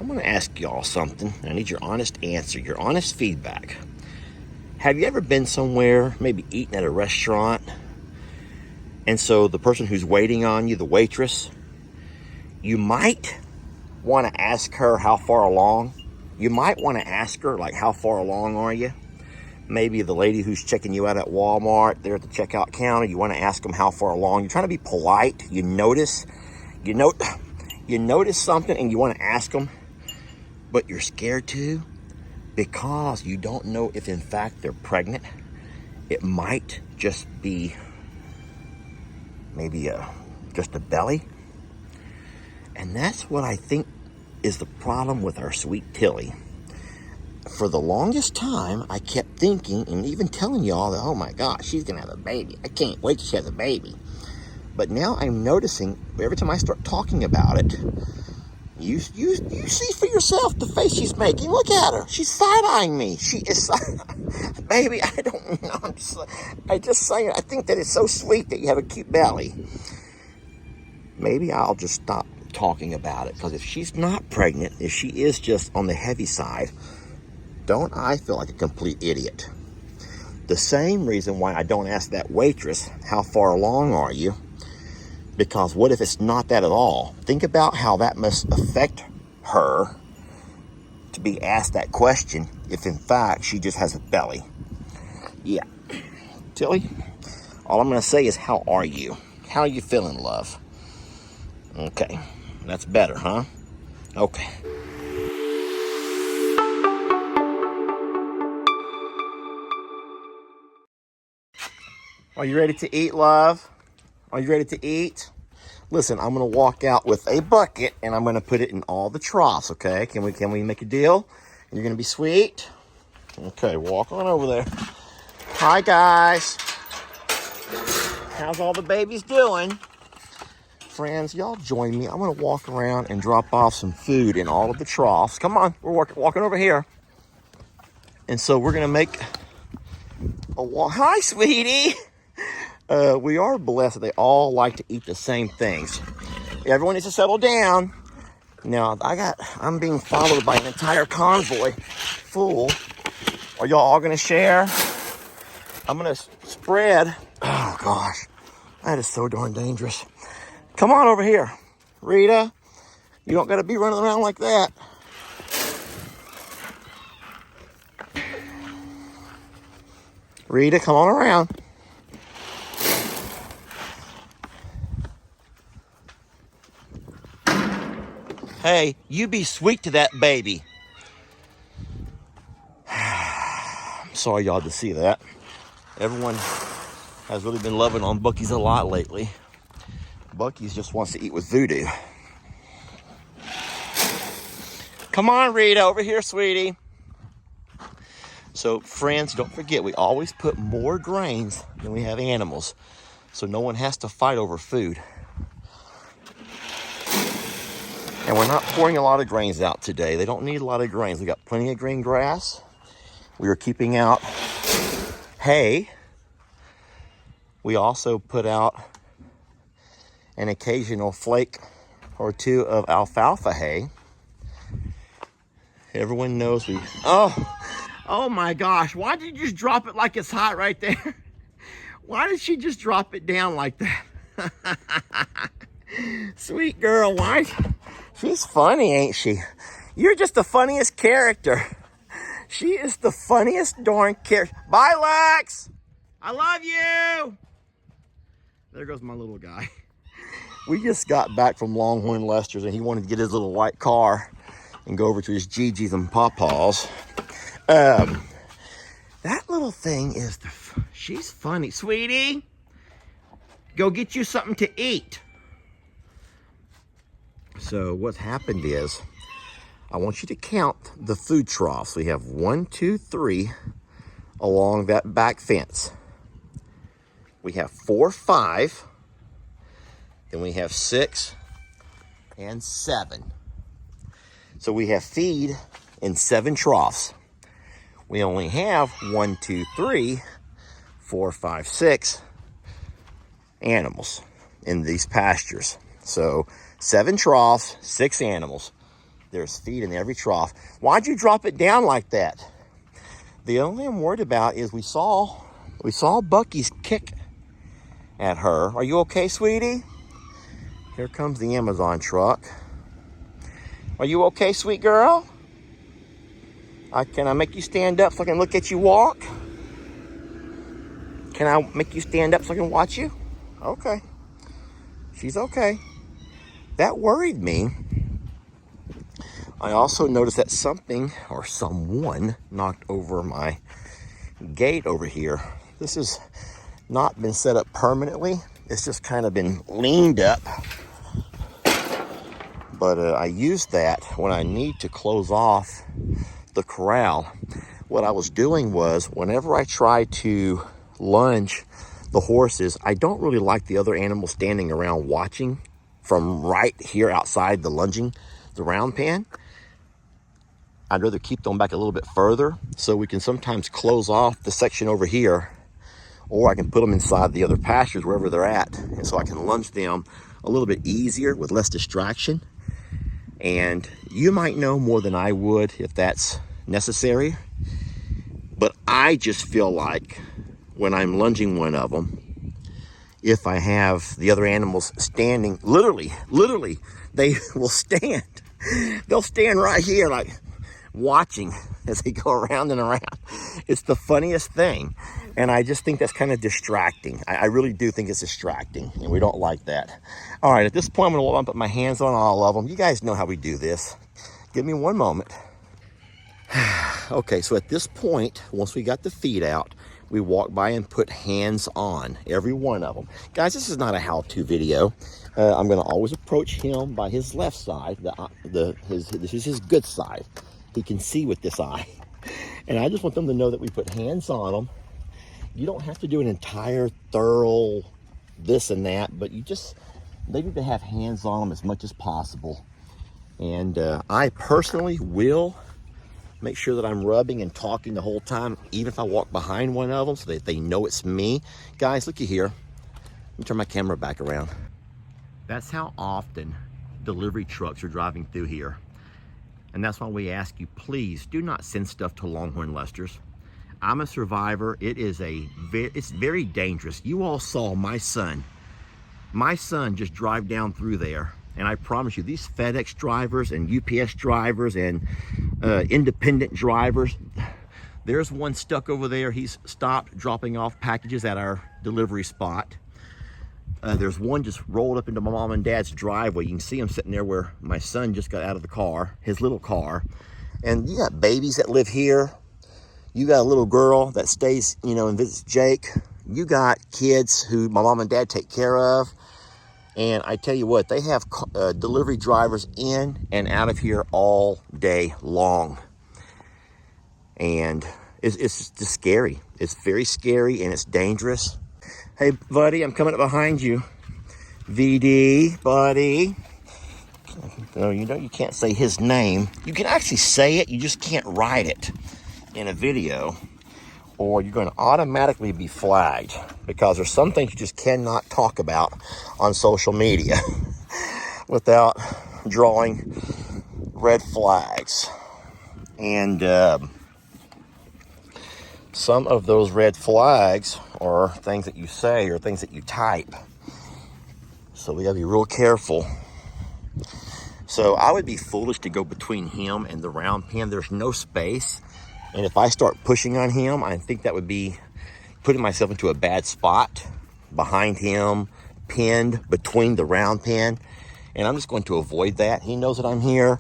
I'm going to ask y'all something. I need your honest answer, your honest feedback. Have you ever been somewhere, maybe eating at a restaurant, and so the person who's waiting on you, the waitress, you might want to ask her how far along. You might want to ask her, like, how far along are you? Maybe the lady who's checking you out at Walmart, there at the checkout counter, you want to ask them how far along. You're trying to be polite. You notice something and you want to ask them, but you're scared to because you don't know if in fact they're pregnant. It might just be maybe just a belly. And that's what I think is the problem with our sweet Tilly. For the longest time, I kept thinking and even telling y'all that, oh my gosh, she's gonna have a baby. I can't wait till she has a baby. But now I'm noticing every time I start talking about it, you see for yourself the face she's making. Look at her. She's side-eyeing me. She is baby, I don't know. I just saying, I think that it's so sweet that you have a cute belly. Maybe I'll just stop talking about it, because if she's not pregnant, if she is just on the heavy side, don't I feel like a complete idiot? The same reason why I don't ask that waitress, how far along are you? Because what if it's not that at all? Think about how that must affect her to be asked that question if in fact she just has a belly. Yeah. Tilly, all I'm going to say is, how are you? How are you feeling, love? Okay. That's better, huh? Okay. Are you ready to eat, love? Are you ready to eat? Listen, I'm going to walk out with a bucket and I'm going to put it in all the troughs, okay? Can we make a deal? You're going to be sweet? Okay, walk on over there. Hi, guys. How's all the babies doing? Friends, y'all join me. I'm going to walk around and drop off some food in all of the troughs. Come on, we're walking over here. And so we're going to make a walk. Hi, sweetie. We are blessed that they all like to eat the same things. Everyone needs to settle down. Now, I'm being followed by an entire convoy full. Are y'all all going to share? I'm going to spread. Oh, gosh. That is so darn dangerous. Come on over here. Rita, you don't got to be running around like that. Rita, come on around. Hey, you be sweet to that baby. I'm sorry y'all to see that. Everyone has really been loving on Bucky's a lot lately. Bucky's just wants to eat with Voodoo. Come on, Rita, over here, sweetie. So, friends, don't forget, we always put more grains than we have animals, so no one has to fight over food. And we're not pouring a lot of grains out today. They don't need a lot of grains. We got plenty of green grass. We are keeping out hay. We also put out an occasional flake or two of alfalfa hay. Everyone knows we... Oh my gosh. Why did you just drop it like it's hot right there? Why did she just drop it down like that? Sweet girl, why? She's funny, ain't she? You're just the funniest character. She is the funniest darn character. Bye, Lex. I love you. There goes my little guy. We just got back from Longhorn Lester's and he wanted to get his little white car and go over to his Gigi's and Pawpaws. That little thing is, she's funny. Sweetie, go get you something to eat. So what's happened is, I want you to count the food troughs. We have 1, 2, 3 along that back fence. We have 4, 5. Then we have 6 and 7. So we have feed in 7 troughs. We only have 1, 2, 3, 4, 5, 6 animals in these pastures. So 7 troughs, 6 animals. There's feed in every trough. Why'd you drop it down like that? The only thing I'm worried about is we saw Bucky's kick at her. Are you okay, sweetie? Here comes the Amazon truck. Are you okay, sweet girl? Can I make you stand up so I can look at you walk? Can I make you stand up so I can watch you? Okay. She's okay. That worried me. I also noticed that something or someone knocked over my gate over here. This has not been set up permanently. It's just kind of been leaned up. But I use that when I need to close off the corral. What I was doing was, whenever I try to lunge the horses, I don't really like the other animals standing around watching from right here outside the round pen. I'd rather keep them back a little bit further so we can sometimes close off the section over here, or I can put them inside the other pastures wherever they're at, and so I can lunge them a little bit easier with less distraction. And you might know more than I would if that's necessary, but I just feel like when I'm lunging one of them, if I have the other animals standing, literally, they will stand. They'll stand right here like watching as they go around and around. It's the funniest thing. And I just think that's kind of distracting. I really do think it's distracting, and we don't like that. All right, at this point, I'm gonna put my hands on all of them. You guys know how we do this. Give me one moment. Okay, so at this point, once we got the feed out, we walk by and put hands on every one of them. Guys, this is not a how-to video. I'm gonna always approach him by his left side. This is his good side. He can see with this eye. And I just want them to know that we put hands on them. You don't have to do an entire thorough this and that, but they need to have hands on them as much as possible. And I personally will make sure that I'm rubbing and talking the whole time, even if I walk behind one of them, so that they know it's me. Guys, looky here. Let me turn my camera back around. That's how often delivery trucks are driving through here. And that's why we ask you, please do not send stuff to Longhorn Lesters. I'm a survivor. It's very dangerous. You all saw my son just drive down through there. And I promise you, these FedEx drivers and UPS drivers and independent drivers, there's one stuck over there. He's stopped dropping off packages at our delivery spot. There's one just rolled up into my mom and dad's driveway. You can see him sitting there where my son just got out of the car, his little car. And you got babies that live here. You got a little girl that stays, and visits Jake. You got kids who my mom and dad take care of. And I tell you what, they have delivery drivers in and out of here all day long. And it's just scary. It's very scary and it's dangerous. Hey, buddy, I'm coming up behind you. VD, buddy. No, you can't say his name. You can actually say it, you just can't write it in a video, or you're going to automatically be flagged, because there's some things you just cannot talk about on social media without drawing red flags. And some of those red flags are things that you say or things that you type. So we got to be real careful. So I would be foolish to go between him and the round pen. There's no space. And if I start pushing on him, I think that would be putting myself into a bad spot behind him, pinned between the round pen. And I'm just going to avoid that. He knows that I'm here.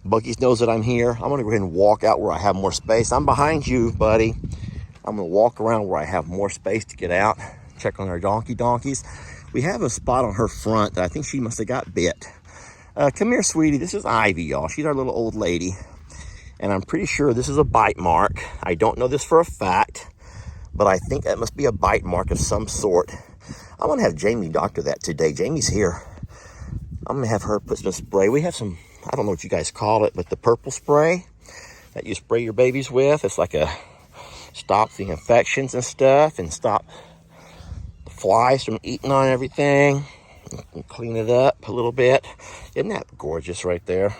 Bucky's knows that I'm here. I'm going to go ahead and walk out where I have more space. I'm behind you, buddy. I'm going to walk around where I have more space to get out, check on our donkeys. We have a spot on her front that I think she must have got bit. Come here, sweetie. This is Ivy, y'all. She's our little old lady. And I'm pretty sure this is a bite mark. I don't know this for a fact, but I think that must be a bite mark of some sort. I'm going to have Jamie doctor that today. Jamie's here. I'm going to have her put some spray. We have some, I don't know what you guys call it, but the purple spray that you spray your babies with. It's like stops the infections and stuff, and stop the flies from eating on everything, and clean it up a little bit. Isn't that gorgeous right there?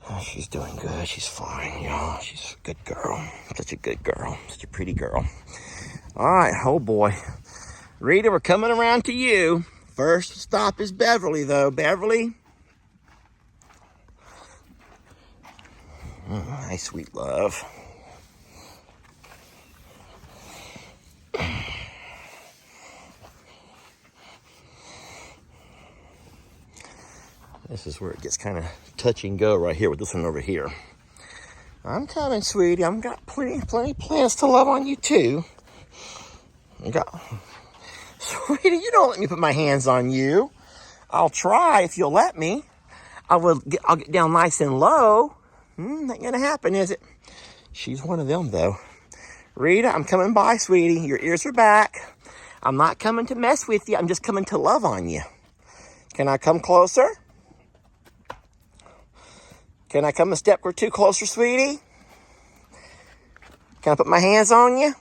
Oh, she's doing good. She's fine, y'all. She's a good girl. Such a good girl. Such a pretty girl. All right. Oh, boy. Rita, we're coming around to you. First stop is Beverly, though. Beverly. Hi, sweet love. This is where it gets kind of touch and go right here with this one over here. I'm coming, sweetie. I've got plenty plans to love on you, too. Sweetie, you don't let me put my hands on you. I'll try if you'll let me. I'll get down nice and low. Not gonna happen, is it? She's one of them, though. Rita, I'm coming by, sweetie. Your ears are back. I'm not coming to mess with you. I'm just coming to love on you. Can I come closer? Can I come a step or two closer, sweetie? Can I put my hands on you?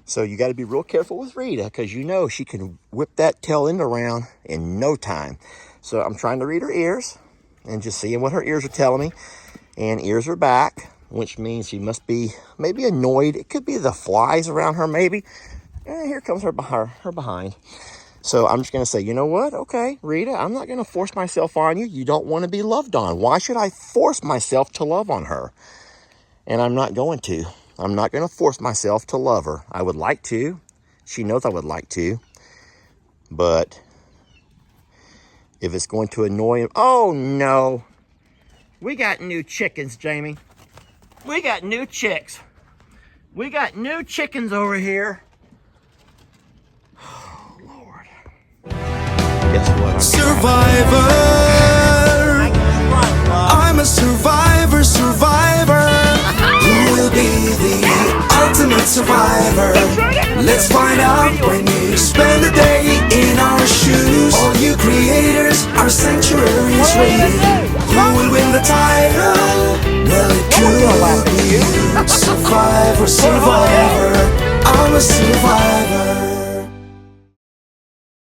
So you got to be real careful with Rita, because you know she can whip that tail end around in no time. So I'm trying to read her ears and just seeing what her ears are telling me. And ears are back, which means she must be maybe annoyed. It could be the flies around her, maybe. And here comes her behind. So I'm just going to say, you know what? Okay, Rita, I'm not going to force myself on you. You don't want to be loved on. Why should I force myself to love on her? And I'm not going to. I'm not going to force myself to love her. I would like to. She knows I would like to. But if it's going to annoy him... Oh, no. We got new chickens, Jamie. We got new chicks. We got new chickens over here. Oh, Lord. Guess what? Survivor. I'm a survivor. Who will be the ultimate survivor? Let's find out when you spend a day in our shoes. All you creators, our sanctuaries waiting. Who will win the title? Well, it could be you. Survivor. I'm a survivor.